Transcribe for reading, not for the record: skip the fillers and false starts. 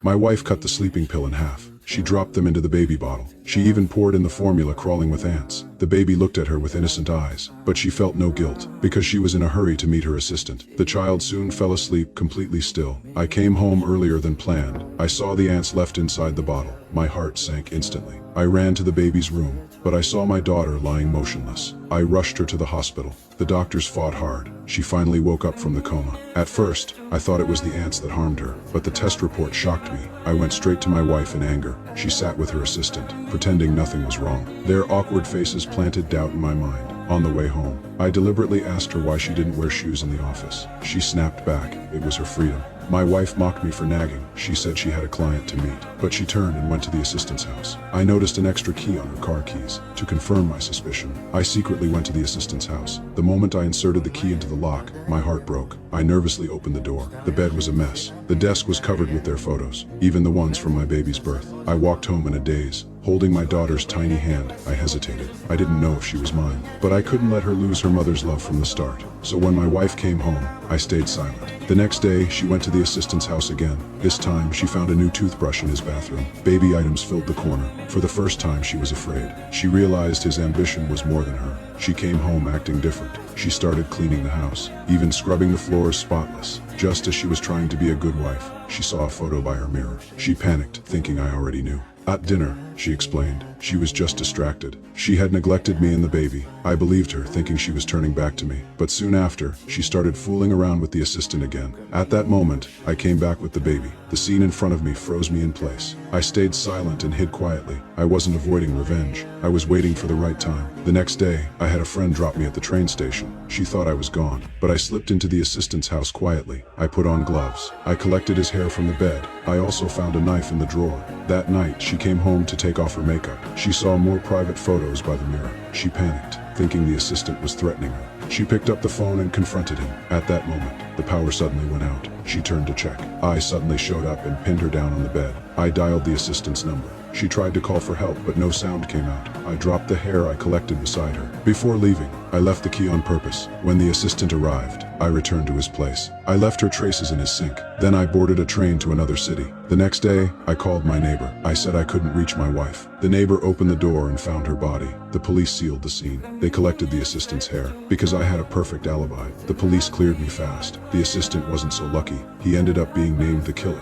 My wife cut the sleeping pill in half. She dropped them into the baby bottle. She even poured in the formula crawling with ants. The baby looked at her with innocent eyes, but she felt no guilt, because she was in a hurry to meet her assistant. The child soon fell asleep completely still. I came home earlier than planned. I saw the ants left inside the bottle. My heart sank instantly. I ran to the baby's room, but I saw my daughter lying motionless. I rushed her to the hospital. The doctors fought hard. She finally woke up from the coma. At first, I thought it was the ants that harmed her, but the test report shocked me. I went straight to my wife in anger. She sat with her assistant, pretending nothing was wrong. Their awkward faces planted doubt in my mind. On the way home, I deliberately asked her why she didn't wear shoes in the office. She snapped back. It was her freedom. My wife mocked me for nagging. She said she had a client to meet, but she turned and went to the assistant's house. I noticed an extra key on her car keys. To confirm my suspicion, I secretly went to the assistant's house. The moment I inserted the key into the lock, my heart broke. I nervously opened the door. The bed was a mess. The desk was covered with their photos, even the ones from my baby's birth. I walked home in a daze. Holding my daughter's tiny hand, I hesitated. I didn't know if she was mine, but I couldn't let her lose her mother's love from the start. So when my wife came home, I stayed silent. The next day, she went to the assistant's house again. This time, she found a new toothbrush in his bathroom. Baby items filled the corner. For the first time, she was afraid. She realized his ambition was more than her. She came home acting different. She started cleaning the house, even scrubbing the floors spotless. Just as she was trying to be a good wife, she saw a photo by her mirror. She panicked, thinking I already knew. At dinner, she explained, she was just distracted. She had neglected me and the baby. I believed her, thinking she was turning back to me. But soon after, she started fooling around with the assistant again. At that moment, I came back with the baby. The scene in front of me froze me in place. I stayed silent and hid quietly. I wasn't avoiding revenge. I was waiting for the right time. The next day, I had a friend drop me at the train station. She thought I was gone, but I slipped into the assistant's house quietly. I put on gloves. I collected his hair from the bed. I also found a knife in the drawer. That night, she came home to take off her makeup. She saw more private photos by the mirror. She panicked, thinking the assistant was threatening her. She picked up the phone and confronted him. At that moment, the power suddenly went out. She turned to check. I suddenly showed up and pinned her down on the bed. I dialed the assistant's number. She tried to call for help, but no sound came out. I dropped the hair I collected beside her. Before leaving, I left the key on purpose. When the assistant arrived, I returned to his place. I left her traces in his sink. Then I boarded a train to another city. The next day, I called my neighbor. I said I couldn't reach my wife. The neighbor opened the door and found her body. The police sealed the scene. They collected the assistant's hair. Because I had a perfect alibi, the police cleared me fast. The assistant wasn't so lucky. He ended up being named the killer.